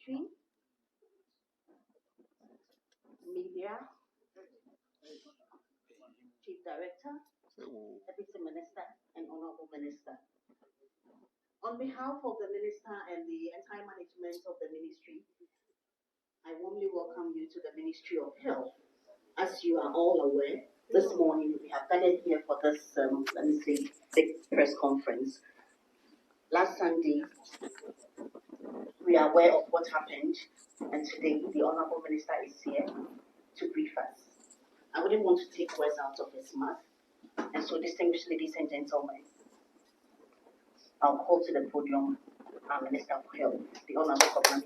Ministry, Media, Chief Director, Deputy Minister, and Honorable Minister. On behalf of the Minister and the entire management of the ministry, I warmly welcome you to the Ministry of Health. As you are all aware, this morning we have gathered here for this, big press conference. Last Sunday, we are aware of what happened, and today the Honorable Minister is here to brief us. I wouldn't want to take words out of his mouth, and so distinguished ladies and gentlemen, I'll call to the podium our Minister of Health, the Honorable Governor.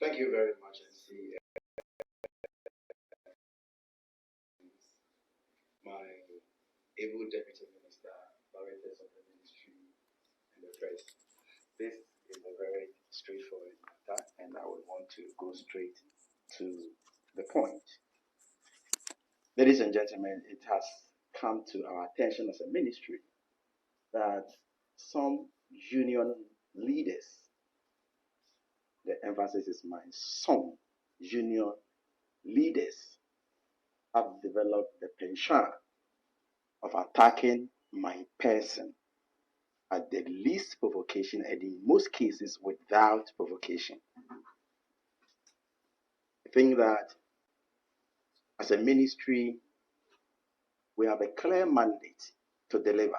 Thank you very much, NC. My able Deputy Minister, Directors of the Ministry, and the press. This is a very straightforward matter, and I would want to go straight to the point. Ladies and gentlemen, it has come to our attention as a ministry that some union leaders, the emphasis is mine, some union leaders have developed the penchant of attacking my person at the least provocation and in most cases without provocation. I think that as a ministry, we have a clear mandate to deliver,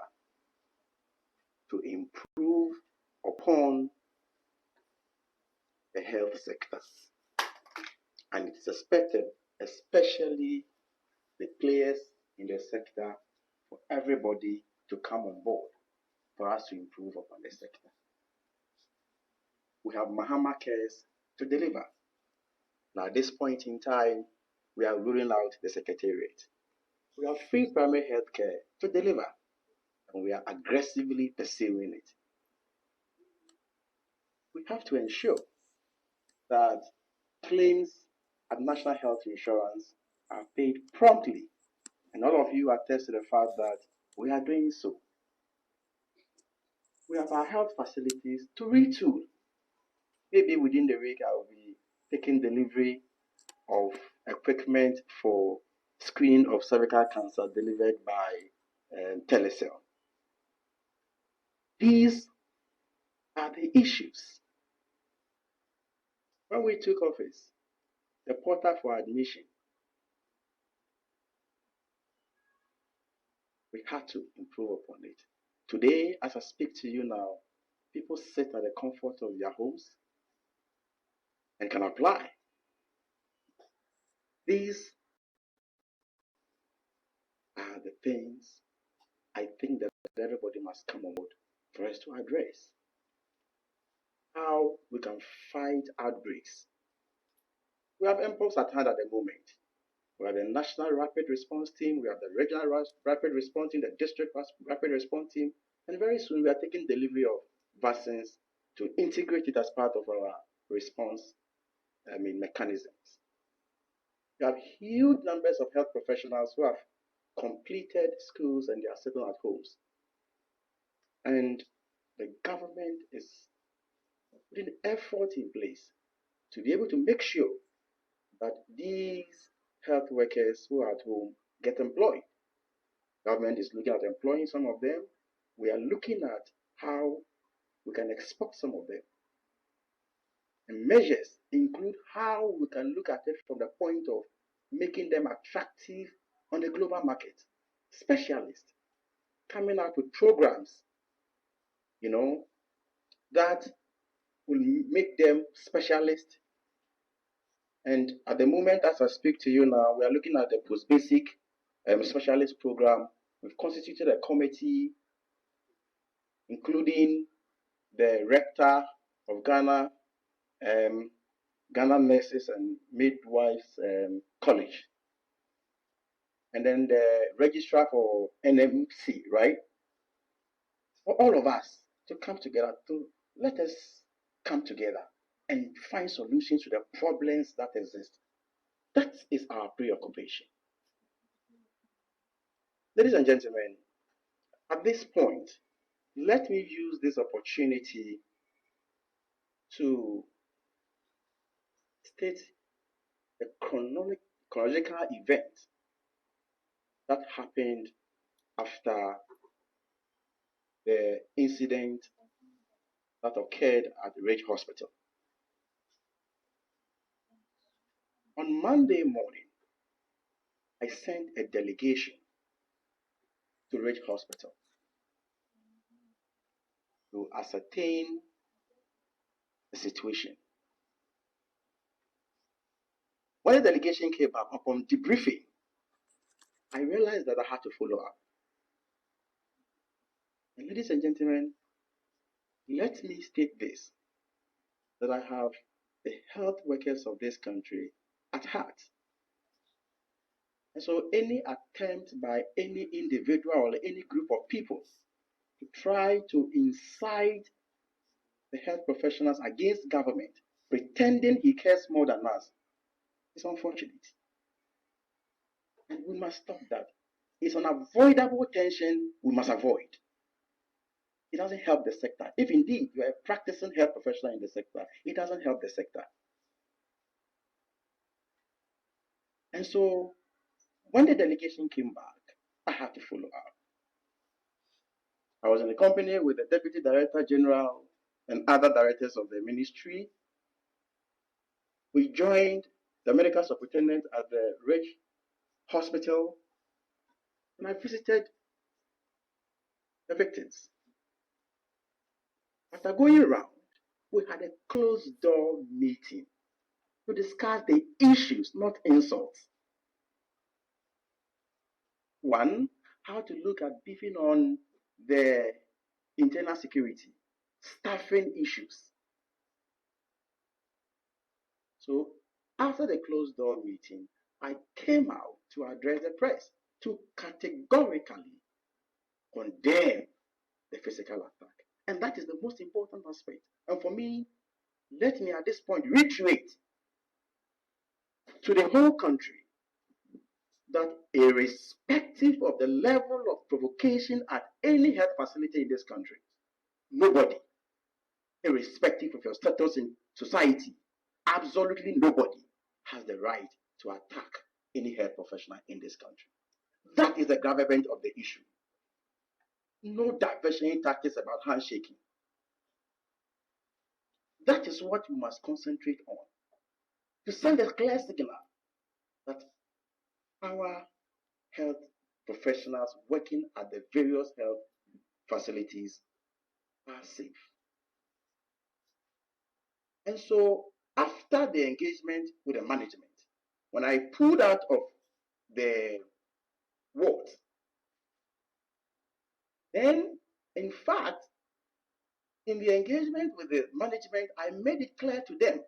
to improve upon the health sectors. And it is expected, especially the players in the sector, for everybody to come on board for us to improve upon the sector. We have Mahama cares to deliver. Now, at this point in time, we are ruling out the secretariat. We have free primary health care to deliver, and we are aggressively pursuing it. We have to ensure that claims at National Health Insurance are paid promptly, and all of you attest to the fact that we are doing so. We have our health facilities to retool. Maybe within the week, I will be taking delivery of equipment for screening of cervical cancer delivered by Telecell. These are the issues. When we took office, the portal for admission, we had to improve upon it. Today, as I speak to you now, people sit at the comfort of their homes and can apply. These are the things I think that everybody must come on board for us to address. How we can fight outbreaks. We have MPOs at hand at the moment. We have the National Rapid Response Team, we have the Regional Rapid Response Team, the District Rapid Response Team, and very soon we are taking delivery of vaccines to integrate it as part of our response mechanisms. We have huge numbers of health professionals who have completed schools and they are sitting at homes. And the government is putting effort in place to be able to make sure that these health workers who are at home get employed. Government is looking at employing some of them. We are looking at how we can export some of them. And measures include how we can look at it from the point of making them attractive on the global market. Specialists coming out with programs, that will make them specialists. And at the moment, as I speak to you now, we are looking at the post-basic specialist program. We've constituted a committee, including the rector of Ghana, Ghana Nurses and Midwives College, and then the registrar for NMC, right? for all of us to come together, to let us come together and find solutions to the problems that exist. That is our preoccupation. Ladies and gentlemen, at this point, let me use this opportunity to state the chronological event that happened after the incident that occurred at the Ridge Hospital. On Monday morning, I sent a delegation to Ridge Hospital to ascertain the situation. When the delegation came back, upon debriefing, I realized that I had to follow up. And ladies and gentlemen, let me state this, that I have the health workers of this country at heart. And so any attempt by any individual or any group of people to try to incite the health professionals against government, pretending he cares more than us, is unfortunate. And we must stop that. It's an avoidable tension we must avoid. It doesn't help the sector. If indeed you are a practicing health professional in the sector, it doesn't help the sector. And so when the delegation came back, I had to follow up. I was in a company with the Deputy Director General and other directors of the ministry. We joined the medical superintendent at the Ridge Hospital, and I visited the victims. After going around, we had a closed door meeting to discuss the issues, not insults. One, how to look at beefing on the internal security, staffing issues. So after the closed door meeting, I came out to address the press to categorically condemn the physical attack. And that is the most important aspect. And for me, let me at this point reiterate to the whole country that irrespective of the level of provocation at any health facility in this country, nobody, irrespective of your status in society, absolutely nobody has the right to attack any health professional in this country. That is the gravamen of the issue. No diversionary tactics about handshaking. That is what we must concentrate on, to send a clear signal that our health professionals working at the various health facilities are safe. And so after the engagement with the management, when I pulled out of the ward, then in fact, in the engagement with the management, I made it clear to them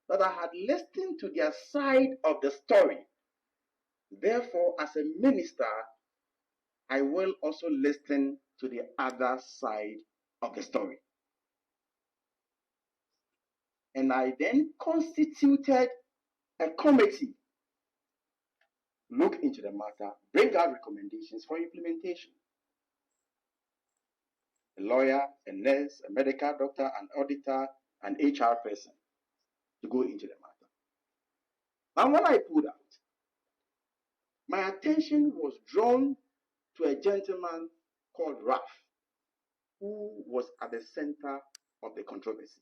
that I had listened to their side of the story. Therefore, as a minister, I will also listen to the other side of the story. And I then constituted a committee, look into the matter, bring out recommendations for implementation. A lawyer, a nurse, a medical doctor, an auditor, an HR person to go into the matter. And when I pulled out, my attention was drawn to a gentleman called Ralph, who was at the center of the controversy.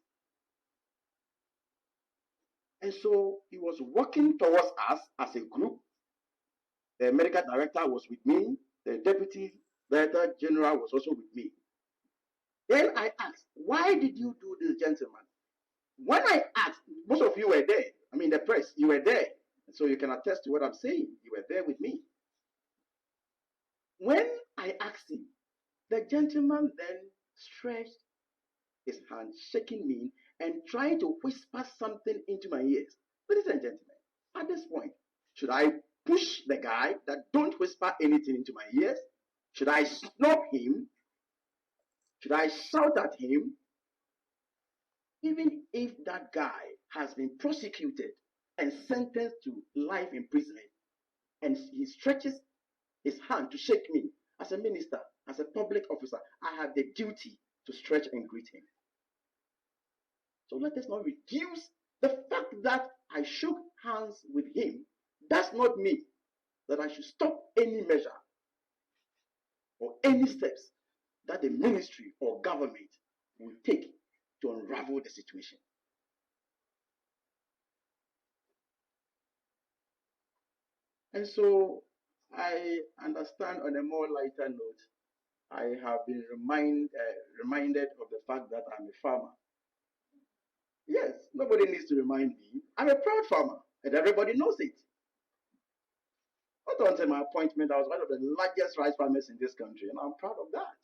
And so he was working towards us as a group. The medical director was with me. The deputy director general was also with me. Then I asked, why did you do this, gentleman? When I asked, most of you were there. I mean, the press, you were there. So you can attest to what I'm saying. You were there with me. When I asked him, the gentleman then stretched his hand, shaking me and trying to whisper something into my ears. Ladies and gentlemen, at this point, should I push the guy that don't whisper anything into my ears? Should I snub him? Should I shout at him? Even if that guy has been prosecuted and sentenced to life imprisonment, and he stretches his hand to shake me as a minister, as a public officer, I have the duty to stretch and greet him. So let us not reduce the fact that I shook hands with him. Does not mean that I should stop any measure or any steps that the ministry or government will take to unravel the situation. And so I understand, on a more lighter note, I have been reminded of the fact that I'm a farmer. Yes, nobody needs to remind me. I'm a proud farmer, and everybody knows it. Not until my appointment, I was one of the largest rice farmers in this country, and I'm proud of that.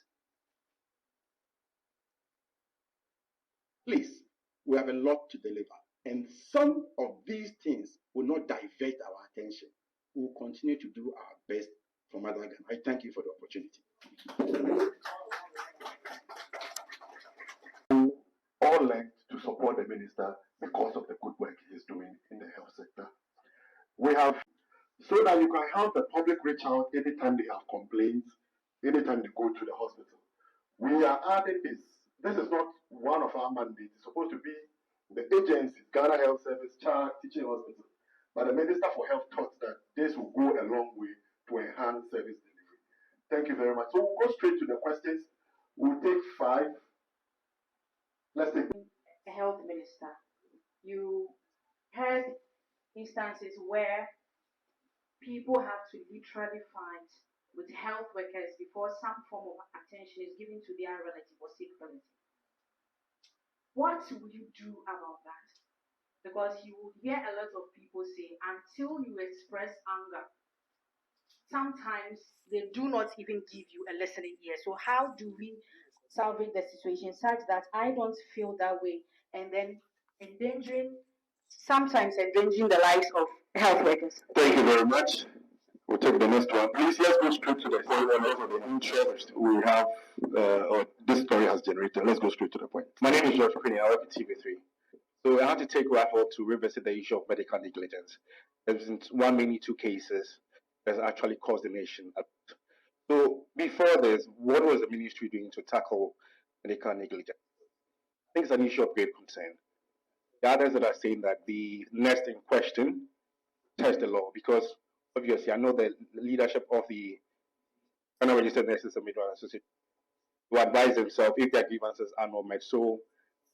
Please, we have a lot to deliver, and some of these things will not divert our attention. We will continue to do our best for Mother Ghana. I thank you for the opportunity. All lengths to support the minister because of the good work he is doing in the health sector. We have, so that you can help the public reach out anytime they have complaints, anytime they go to the hospital. We are adding this. This is not one of our mandates. It's supposed to be the agencies, Ghana Health Service, CHART, teaching hospital. But the Minister for Health thought that this will go a long way to enhance service delivery. Thank you very much. So we'll go straight to the questions. We'll take 5. Let's take a health minister. You heard instances where people have to literally fight with health workers before some form of attention is given to their relative or sick relative. What will you do about that? Because you will hear a lot of people say, until you express anger, sometimes they do not even give you a listening ear. So how do we salvage the situation such that I don't feel that way, and then sometimes endangering the lives of health workers? Thank you very much. We'll take the next one. Please, let's go straight to the point of the interest we have, or this story has generated. Let's go straight to the point. My name is George Fafini. I work at TV3. So I had to take Raffle to revisit the issue of medical negligence. There's been one, maybe 2 cases that actually caused the nation. So before this, what was the ministry doing to tackle medical negligence? I think it's an issue of great concern. The others that are saying that the next in question test the law, because obviously I know the leadership of the Ghana Registered Nurses and Midwives Association to advise themselves if their grievances are not met. So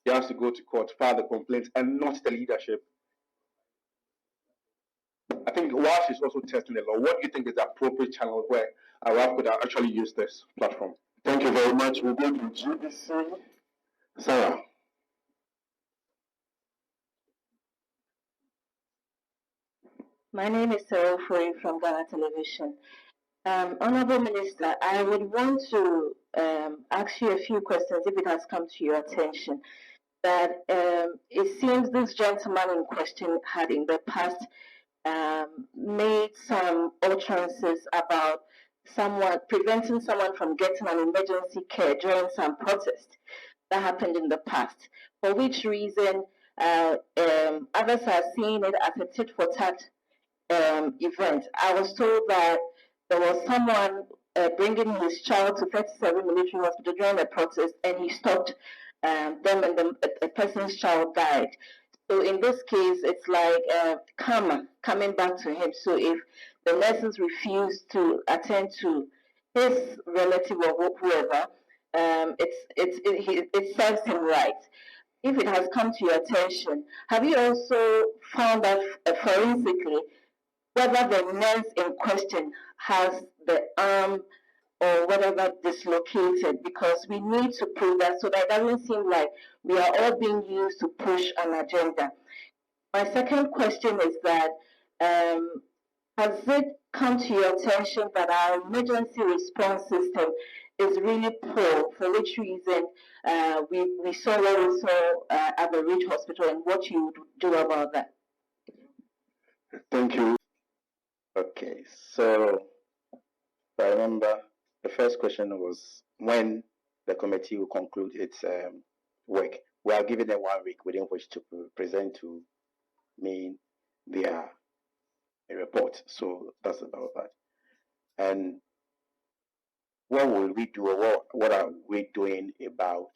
he has to go to court, file the complaints, and not the leadership. I think while she's also testing the law, what do you think is the appropriate channel where Araf could actually use this platform? Thank you very much. We'll go to GBC. Sarah. My name is Sarah Furi from Ghana Television. Honorable Minister, I would want to ask you a few questions if it has come to your attention. That it seems this gentleman in question had in the past made some utterances about preventing someone from getting an emergency care during some protest that happened in the past, for which reason others are seeing it as a tit for tat event. I was told that there was someone bringing his child to 37 military hospital during a protest, and he stopped them, and a person's child died. So in this case, it's like karma coming back to him. So if the nurses refuse to attend to his relative or whoever, it serves him right. If it has come to your attention, have you also found out forensically whether the nurse in question has the arm or whatever dislocated? Because we need to prove that, so that it doesn't seem like we are all being used to push an agenda. My second question is that has it come to your attention that our emergency response system is really poor, for which reason we saw what we saw at the Ridge Hospital, and what you would do about that? Thank you. Okay, so I remember the first question was when the committee will conclude its work. We are giving them 1 week within which to present to me their report. So that's about that. And what will we do, or what are we doing about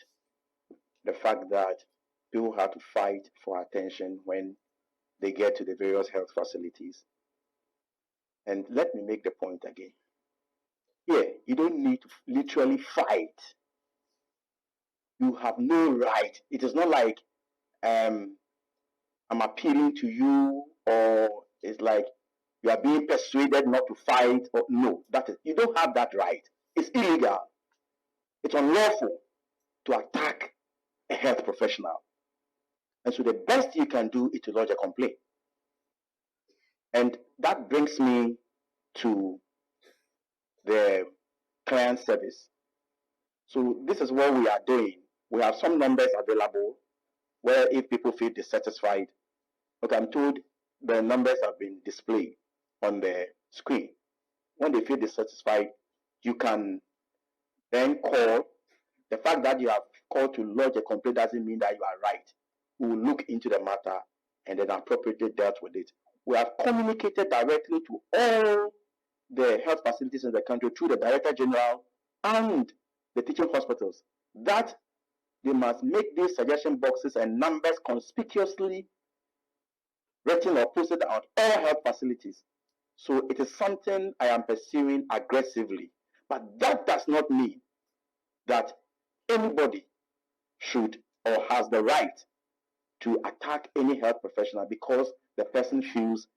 the fact that people have to fight for attention when they get to the various health facilities? And let me make the point again. Here, you don't need to literally fight. You have no right. It is not like I'm appealing to you, or it's like you are being persuaded not to fight. Or no, that is, you don't have that right. It's illegal. It's unlawful to attack a health professional. And so the best you can do is to lodge a complaint. And that brings me to the client service. So this is what we are doing. We have some numbers available where if people feel dissatisfied, okay, I'm told the numbers have been displayed on the screen. When they feel dissatisfied, you can then call. The fact that you have called to lodge a complaint doesn't mean that you are right. We will look into the matter and then appropriately dealt with it. We have communicated directly to all the health facilities in the country through the Director General and the teaching hospitals that they must make these suggestion boxes and numbers conspicuously written or posted on all health facilities. So it is something I am pursuing aggressively. But that does not mean that anybody should or has the right to attack any health professional because the person feels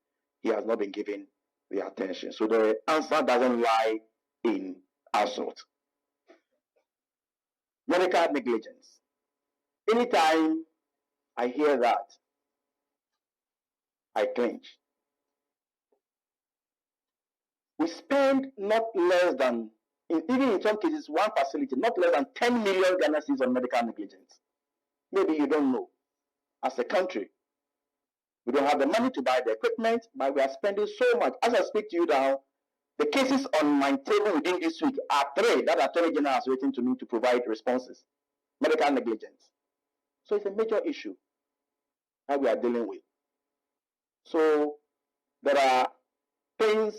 he has not been given the attention. So the answer doesn't lie in assault. Medical negligence. Anytime I hear that, I cringe. We spend not less than, even in some cases, one facility, not less than 10 million Ghana cedis on medical negligence. Maybe you don't know. As a country, we don't have the money to buy the equipment, but we are spending so much. As I speak to you now, the cases on my table within this week are 3 that Attorney General has written to me to provide responses. Medical negligence. So it's a major issue that we are dealing with. So there are things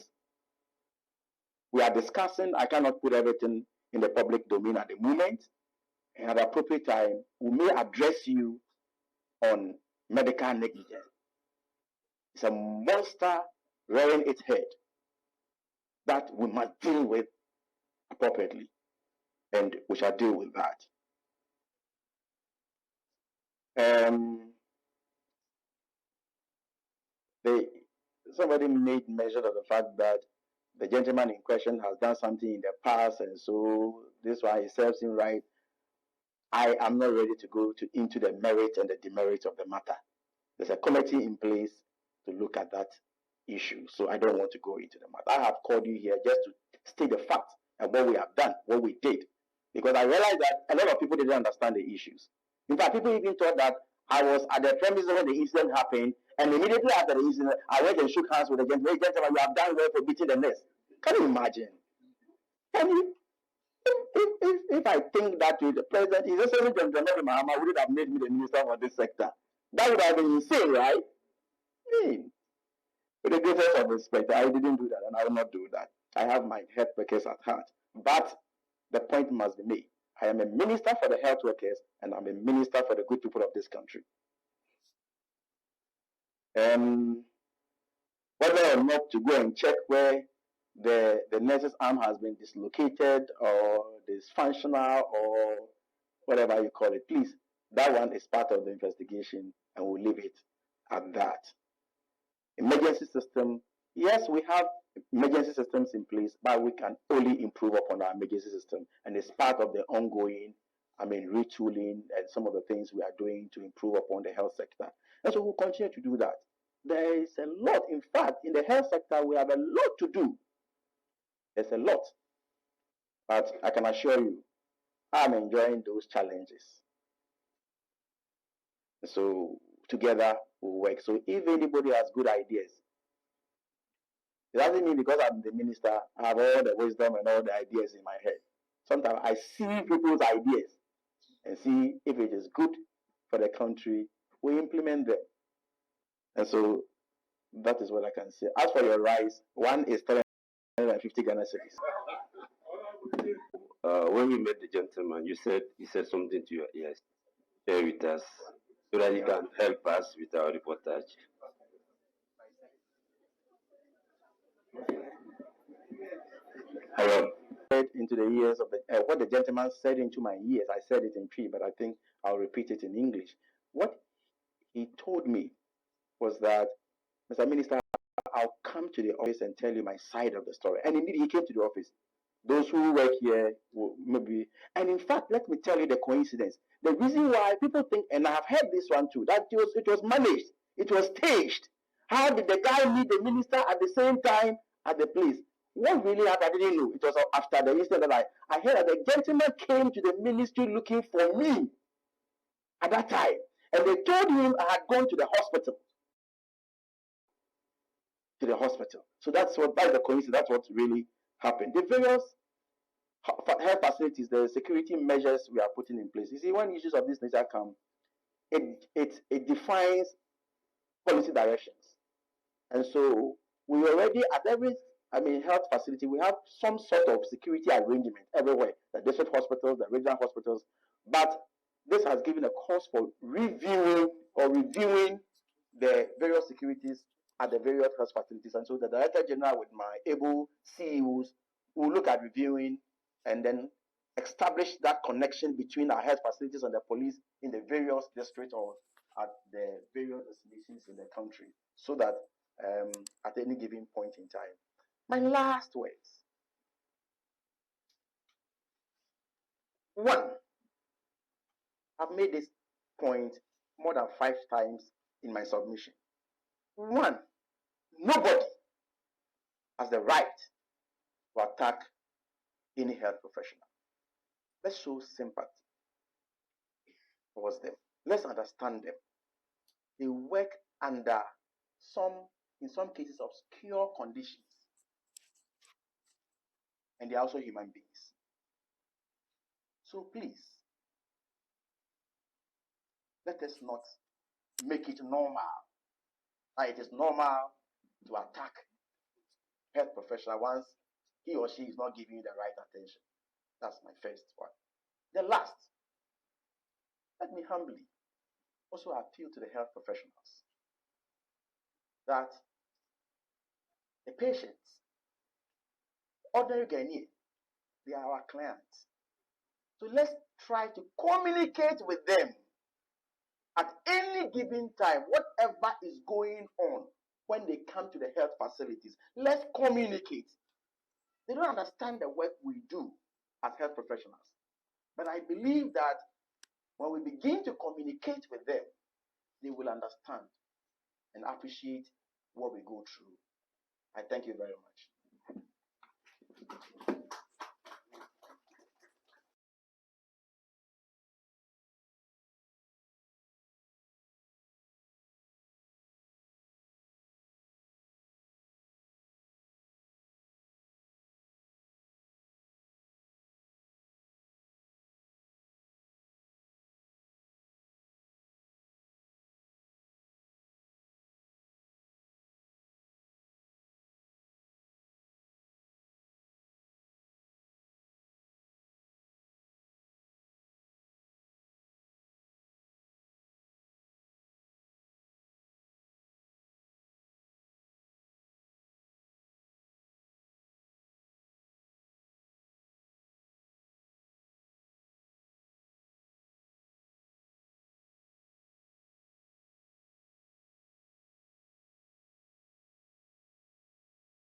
we are discussing. I cannot put everything in the public domain at the moment. And at the appropriate time, we may address you on medical negligence. It's a monster rearing its head that we must deal with appropriately. And we shall deal with that. Somebody made mention of the fact that the gentleman in question has done something in the past, and so this one he serves him right. I am not ready to go into the merit and the demerit of the matter. There's a committee in place to look at that issue, so I don't want to go into the matter. I have called you here just to state the facts and what we have done, what we did, because I realized that a lot of people didn't understand the issues. In fact, people even thought that I was at the premises when the incident happened, and immediately after the incident, I went and shook hands with the gentleman. Hey, gentlemen, you have done well for beating the nest. Can you imagine? Can you? If I think that way, the president, His Excellency John Mahama would have made me the minister for this sector. That would have been insane, right? With the greatest of respect, I didn't do that, and I will not do that. I have my health workers at heart. But the point must be made. I am a minister for the health workers, and I'm a minister for the good people of this country. Whether or not to go and check where the nurse's arm has been dislocated or dysfunctional or whatever you call it, please, that one is part of the investigation, and we'll leave it at that. Emergency system, yes, we have emergency systems in place, but we can only improve upon our emergency system, and it's part of the ongoing, retooling and some of the things we are doing to improve upon the health sector. And so we'll continue to do that. There is a lot, in fact, in the health sector, we have a lot to do. There's a lot. But I can assure you, I'm enjoying those challenges. So together we'll work. So if anybody has good ideas, it doesn't mean because I'm the minister, I have all the wisdom and all the ideas in my head. Sometimes I see people's ideas and see if it is good for the country, we implement them. And so that is what I can say. As for your rice, one is 350 Ghana cedis. When you met the gentleman, you said he said something to your ears. Share with us so that you can help us with our reportage. Hello. Into the ears of the what the gentleman said into my ears. I said it in Cree, but I think I'll repeat it in English. What he told me was that, Mr. Minister, I'll come to the office and tell you my side of the story. And indeed, he came to the office. Those who work here will maybe, and in fact, let me tell you the coincidence. The reason why people think, and I have heard this one too, that it was managed, it was staged. How did the guy meet the minister at the same time at the place? What really happened, I didn't know. It was after the incident that I heard that the gentleman came to the ministry looking for me at that time. And they told him I had gone to the hospital. So that's the coincidence. That's what really happened. The various health facilities, the security measures we are putting in place. You see, when issues of this nature come, it defines policy directions. And so we already at every health facility, we have some sort of security arrangement everywhere, the district hospitals, the regional hospitals. But this has given a cause for reviewing the various securities at the various health facilities. And so the Director General with my able CEOs will look at reviewing and then establish that connection between our health facilities and the police in the various districts or at the various destinations in the country, so that at any given point in time. My last words. One, I've made this point more than 5 times in my submission. One, nobody has the right to attack any health professional. Let's show sympathy towards them. Let's understand them. They work under in some cases, obscure conditions. And they're also human beings. So please, let us not make it normal. It is normal to attack health professional once he or she is not giving you the right attention. That's my first one. The last, let me humbly also appeal to the health professionals that the patients, ordinary Ghanaians, they are our clients. So let's try to communicate with them at any given time, whatever is going on when they come to the health facilities. Let's communicate. They don't understand the work we do as health professionals. But I believe that when we begin to communicate with them, they will understand and appreciate what we go through. I thank you very much.